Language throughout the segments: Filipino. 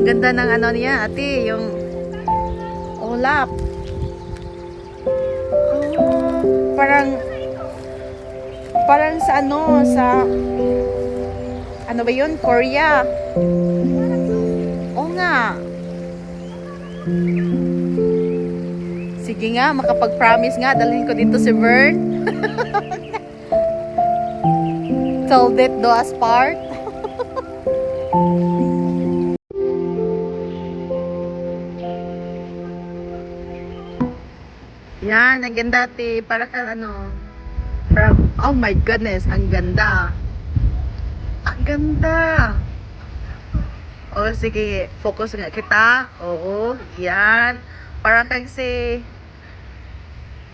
ganda ng ano niya, ate, yung ulap. Parang sa ano, sa ano ba yun? Korea. Oo nga. Sige nga, makapag-promise nga, dalhin ko dito si Vern. Till death do us part. Yan, ang ganda, ate. Para ka ano, oh my goodness, ang ganda. Ang ganda. O, sige, focus nga kita. Oo, yan. Para kasi,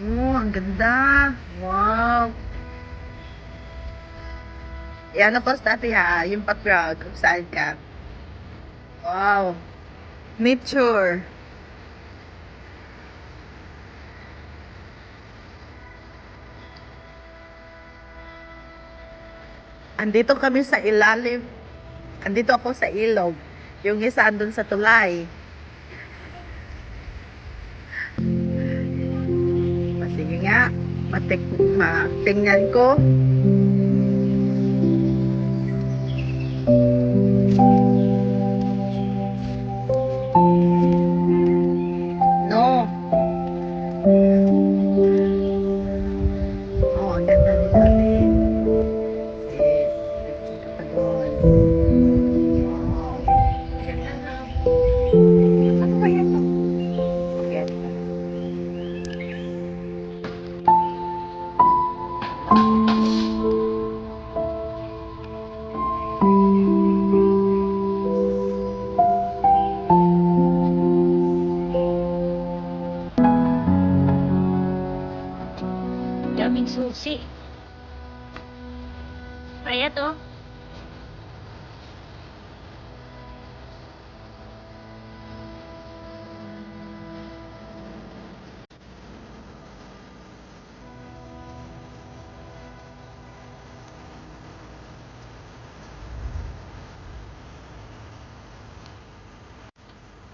oh, ang ganda. Wow. Yan ang post natin ha, yung background, kung saan ka. Wow. Nature. Andito kami sa ilalim. Andito ako sa ilog. Yung isa andun sa tulay. Sige nga, matingnan ko. No. Oh, ang ganda rin natin. Eh, kita pa doon. Wow. Ganda na. Ano ba yan? Okay. Daming susi. Kaya to.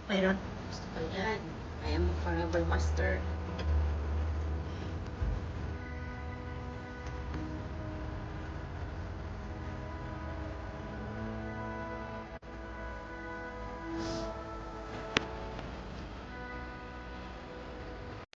Mayroon. Gusto ko yan. I am a forever master.